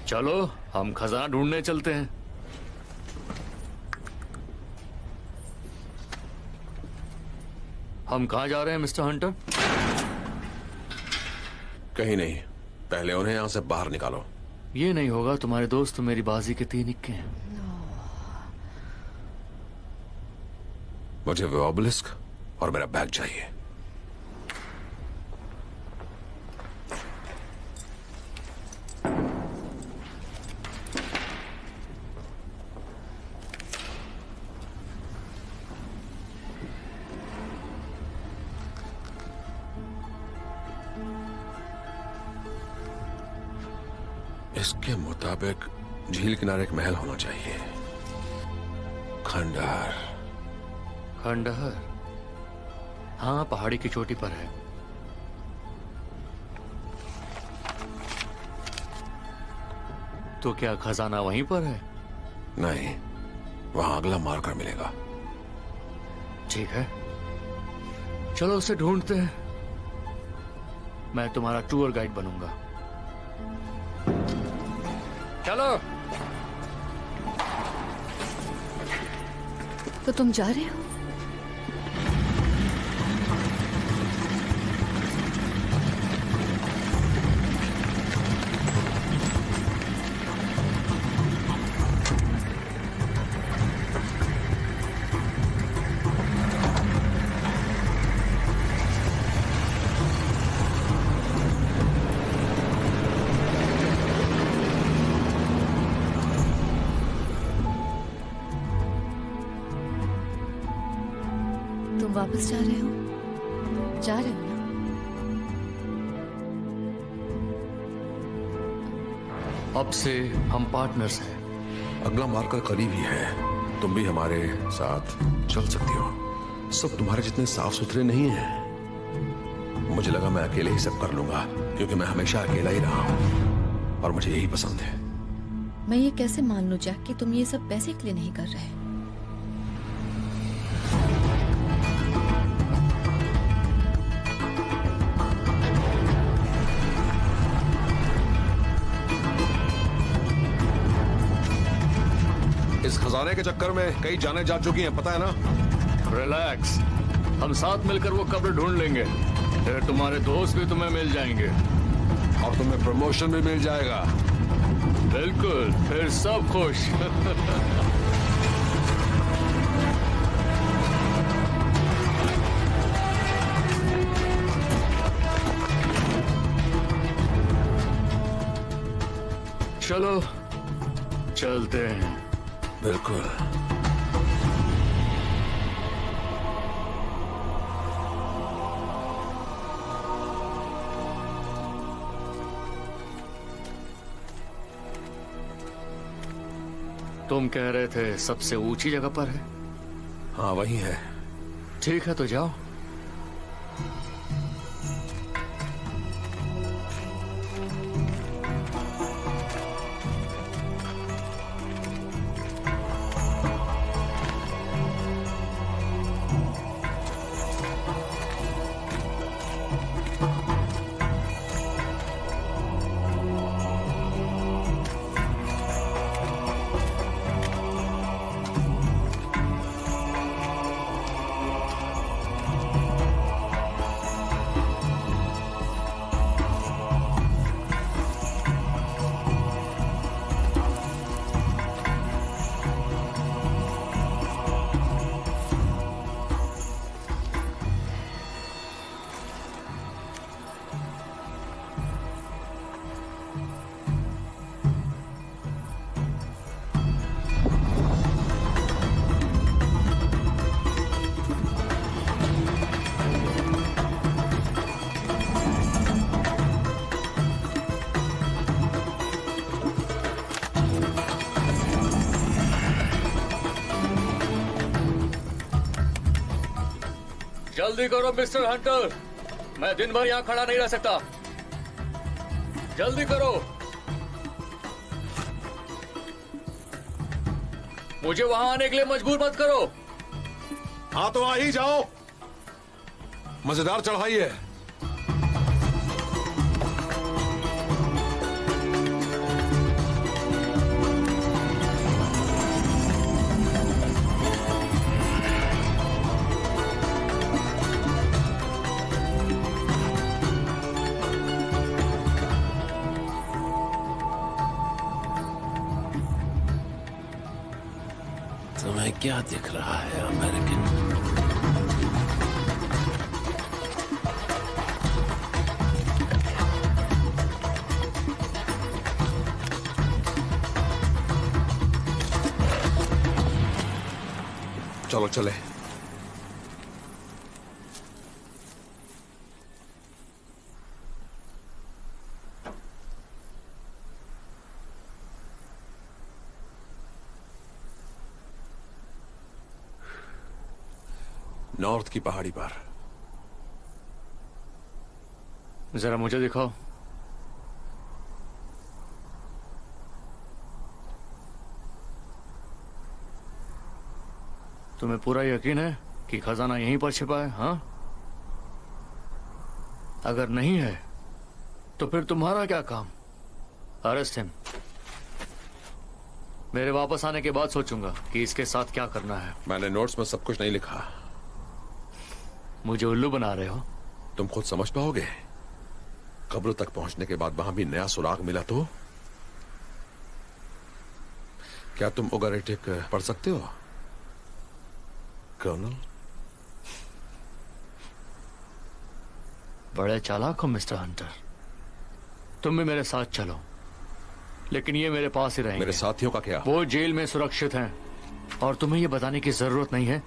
चलो हम खजाना ढूंढने चलते हैं। हम कहाँ जा रहे हैं मिस्टर हंटर? कहीं नहीं, पहले उन्हें यहां से बाहर निकालो। ये नहीं होगा, तुम्हारे दोस्त मेरी बाजी के 3 इक्के हैं। मुझे वो ऑबलिस्क और मेरा बैग चाहिए। इसके मुताबिक झील किनारे एक महल होना चाहिए। खंडहर। खंडहर? हाँ, पहाड़ी की चोटी पर है। तो क्या खजाना वहीं पर है? नहीं, वहां अगला मारकर मिलेगा। ठीक है, चलो उसे ढूंढते हैं। मैं तुम्हारा टूर गाइड बनूंगा। चलो। तो तुम जा रहे हो? तुम वापस जा रहे हो? जा रहे हो ना? अब से हम पार्टनर्स हैं। अगला मारकर करीब ही है। तुम भी हमारे साथ चल सकती हो। सब तुम्हारे जितने साफ सुथरे नहीं हैं। मुझे लगा मैं अकेले ही सब कर लूंगा, क्योंकि मैं हमेशा अकेला ही रहा हूं और मुझे यही पसंद है। मैं ये कैसे मान लूं जैक कि तुम ये सब पैसे के लिए नहीं कर रहे? इस खजाने के चक्कर में कई जाने जा चुकी हैं, पता है ना? रिलैक्स, हम साथ मिलकर वो कब्र ढूंढ लेंगे। फिर तुम्हारे दोस्त भी तुम्हें मिल जाएंगे और तुम्हें प्रमोशन भी मिल जाएगा। बिल्कुल, फिर सब खुश। चलो चलते हैं। बिल्कुल। तुम कह रहे थे सबसे ऊंची जगह पर है? हाँ, वही है। ठीक है, तो जाओ। जल्दी करो मिस्टर हंटर, मैं दिन भर यहाँ खड़ा नहीं रह सकता। जल्दी करो, मुझे वहां आने के लिए मजबूर मत करो। हाँ तो आ ही जाओ। मजेदार चढ़ाई है। समय क्या दिख रहा है अमेरिकन? चलो चले। नॉर्थ की पहाड़ी पर। जरा मुझे दिखाओ। तुम्हें पूरा यकीन है कि खजाना यहीं पर छिपा है? हाँ, अगर नहीं है तो फिर तुम्हारा क्या काम? Arrest him. मेरे वापस आने के बाद सोचूंगा कि इसके साथ क्या करना है। मैंने नोट्स में सब कुछ नहीं लिखा। मुझे उल्लू बना रहे हो? तुम खुद समझ पाओगे। कब्र तक पहुंचने के बाद वहां भी नया सुराग मिला तो? क्या तुम उगारेटिक पढ़ सकते हो कर्नल? बड़े चालाक हो मिस्टर हंटर। तुम भी मेरे साथ चलो, लेकिन ये मेरे पास ही रहेंगे। मेरे साथियों का क्या? वो जेल में सुरक्षित हैं, और तुम्हें ये बताने की जरूरत नहीं है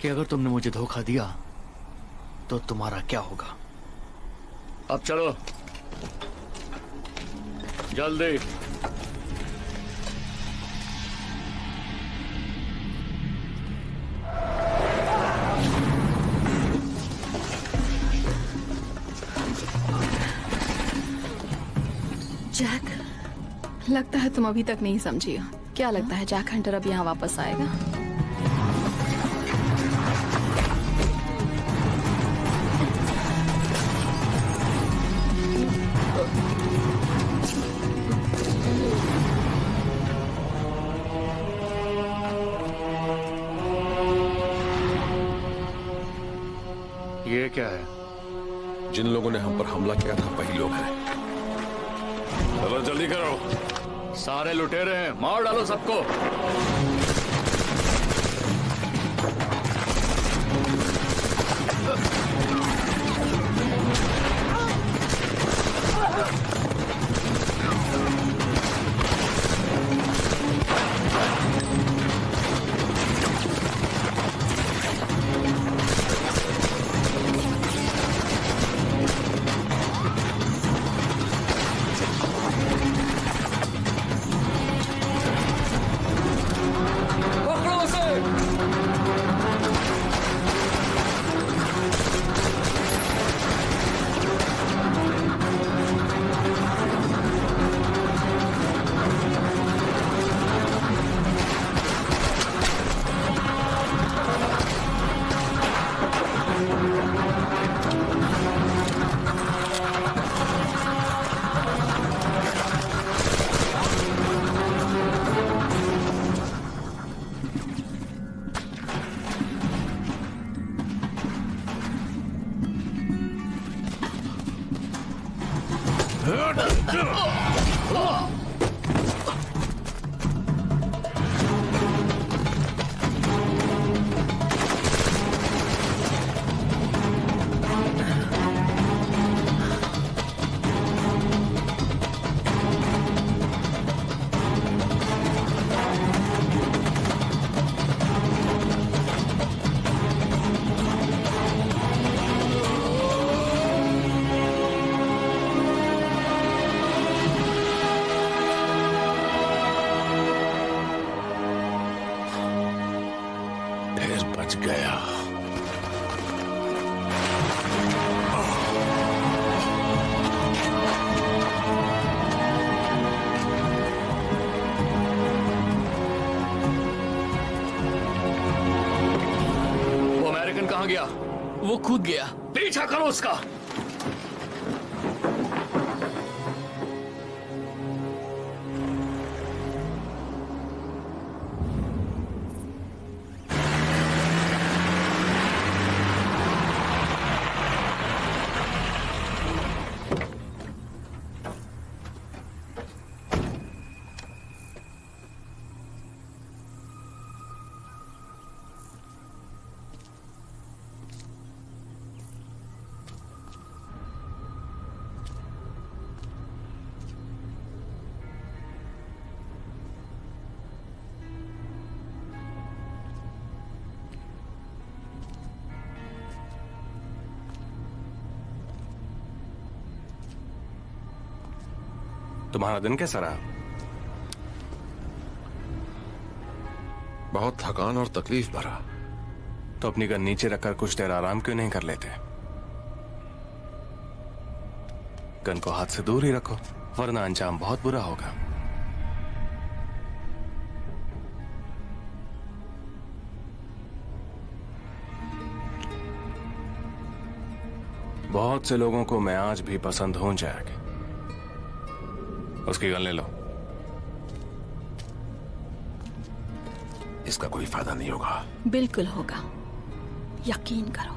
कि अगर तुमने मुझे धोखा दिया तो तुम्हारा क्या होगा। अब चलो जल्दी। जैक, लगता है तुम अभी तक नहीं समझी हो। क्या लगता है जैक हंटर अब यहाँ वापस आएगा? ये क्या है? जिन लोगों ने हम पर हमला किया था वही लोग हैं। चलो जल्दी करो। सारे लुटेरे हैं, मार डालो सबको। बच गया। वो अमेरिकन कहाँ गया? वो कूद गया। पीछा करो उसका। तुम्हारा दिन कैसा रहा? बहुत थकान और तकलीफ भरा। तो अपनी गन नीचे रखकर कुछ देर आराम क्यों नहीं कर लेते? गन को हाथ से दूर ही रखो, वरना अंजाम बहुत बुरा होगा। बहुत से लोगों को मैं आज भी पसंद हूं जैक। उसकी गन ले लो। इसका कोई फायदा नहीं होगा। बिल्कुल होगा, यकीन करो।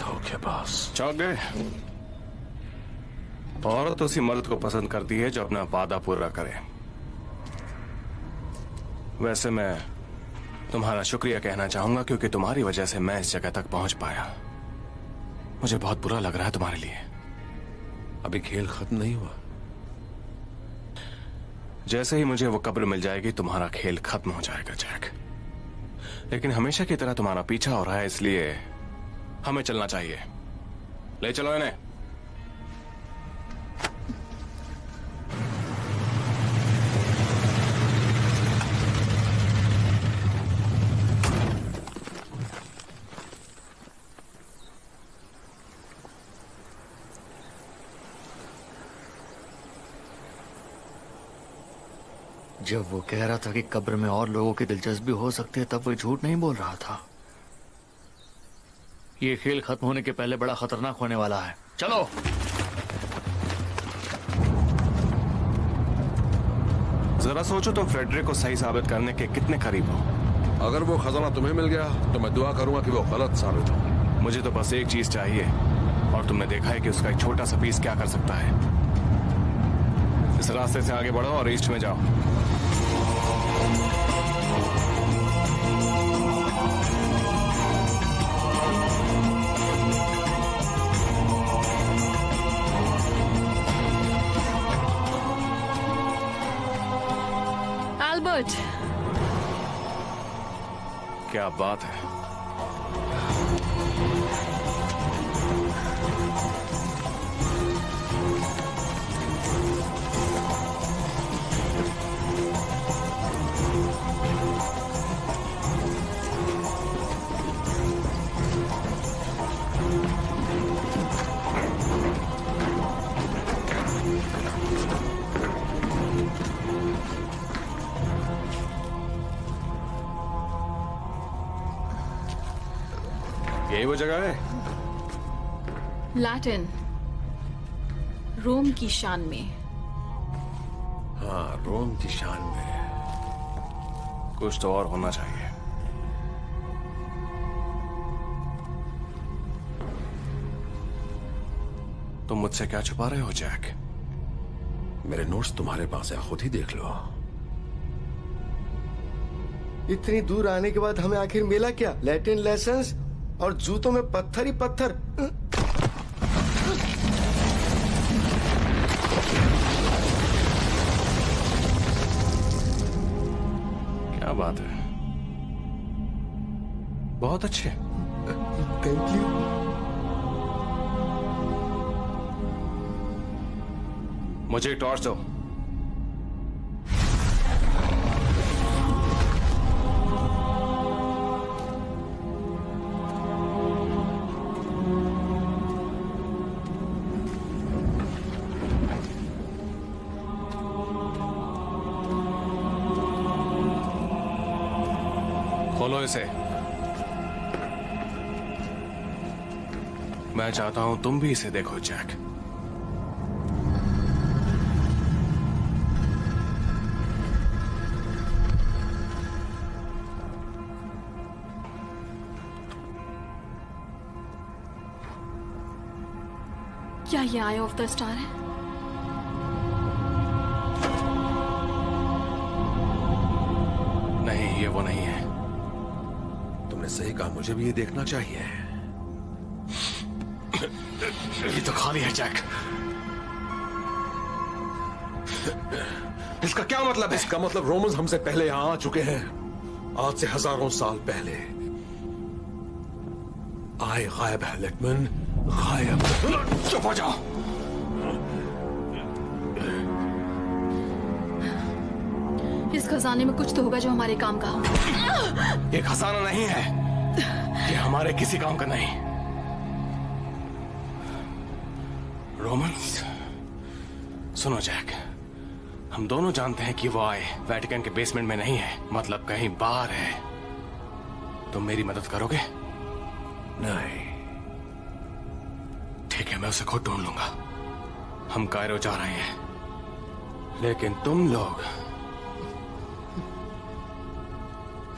धोखेबाज। चौंक गए? औरत उसी मर्द को पसंद करती है जो अपना वादा पूरा करे। वैसे मैं तुम्हारा शुक्रिया कहना चाहूंगा, क्योंकि तुम्हारी वजह से मैं इस जगह तक पहुंच पाया। मुझे बहुत बुरा लग रहा है तुम्हारे लिए। अभी खेल खत्म नहीं हुआ। जैसे ही मुझे वो कब्र मिल जाएगी, तुम्हारा खेल खत्म हो जाएगा जैक। लेकिन हमेशा की तरह तुम्हारा पीछा हो रहा है, इसलिए हमें चलना चाहिए। ले चलो इन्हें। जब वो कह रहा था कि कब्र में और लोगों की दिलचस्पी हो सकती है, तब वो झूठ नहीं बोल रहा था। ये खेल खत्म होने के पहले बड़ा खतरनाक होने वाला है। चलो। जरा सोचो, तुम फ्रेडरिक को सही साबित करने के कितने करीब हो। अगर वो खजाना तुम्हें मिल गया तो मैं दुआ करूंगा कि वो गलत साबित हो। मुझे तो बस एक चीज चाहिए, और तुमने देखा है कि उसका एक छोटा सा पीस क्या कर सकता है। इस रास्ते से आगे बढ़ो और ईस्ट में जाओ। एल्बर्ट, क्या बात है। यही वो जगह है? लैटिन, रोम की शान में। हाँ, रोम की शान में। कुछ तो और होना चाहिए। तुम मुझसे क्या छुपा रहे हो जैक? मेरे नोट्स तुम्हारे पास है, खुद ही देख लो। इतनी दूर आने के बाद हमें आखिर मिला क्या? लैटिन लेसन्स और जूतों में पत्थर ही पत्थर। क्या बात है, बहुत अच्छे। Thank you. मुझे टॉर्च दो। खोलो इसे। मैं चाहता हूं तुम भी इसे देखो जैक। क्या ये आई ऑफ द स्टार है? नहीं, ये वो नहीं है। तुमने सही कहा, मुझे भी ये देखना चाहिए। ये तो खाली है जैक। इसका क्या मतलब है? इसका मतलब रोमन्स हमसे पहले यहां आ चुके हैं, आज से हजारों साल पहले। आए गायब है लेटमैन, गायब। चुप हो जाओ। इस खजाने में कुछ तो होगा जो हमारे काम का हो। ये खजाना नहीं है, ये हमारे किसी काम का नहीं। रोमन्स, सुनो जैक, हम दोनों जानते हैं कि वो आए वेटिकन के बेसमेंट में नहीं है, मतलब कहीं बाहर है। तुम मेरी मदद करोगे? नहीं। ठीक है, मैं उसे खुद ढूंढ लूंगा। हम कायरो जा रहे हैं, लेकिन तुम लोग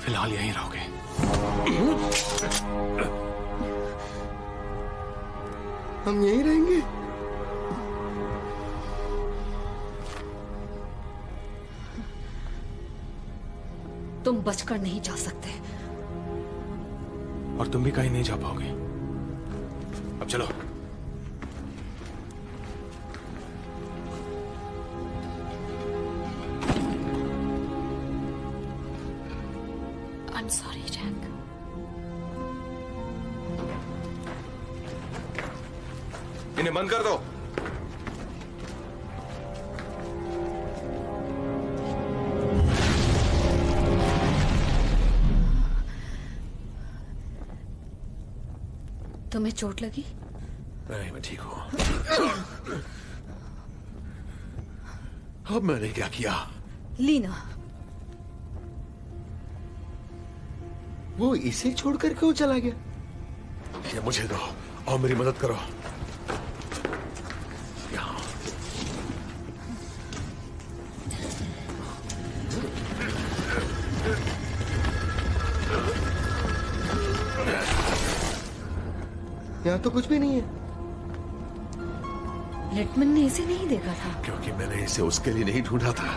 फिलहाल यहीं रहोगे। हम यहीं रहेंगे। तुम बचकर नहीं जा सकते। और तुम भी कहीं नहीं जा पाओगे। अब चलो। I'm sorry, Jack. इन्हें बंद कर दो। तुम्हें चोट लगी? नहीं, मैं ठीक हूं। अब मैंने क्या किया? लीना, वो इसे छोड़कर क्यों चला गया? ये मुझे दो और मेरी मदद करो। यहाँ। यहाँ तो कुछ भी नहीं है। लिटमन ने इसे नहीं देखा था। क्योंकि मैंने इसे उसके लिए नहीं ढूंढा था,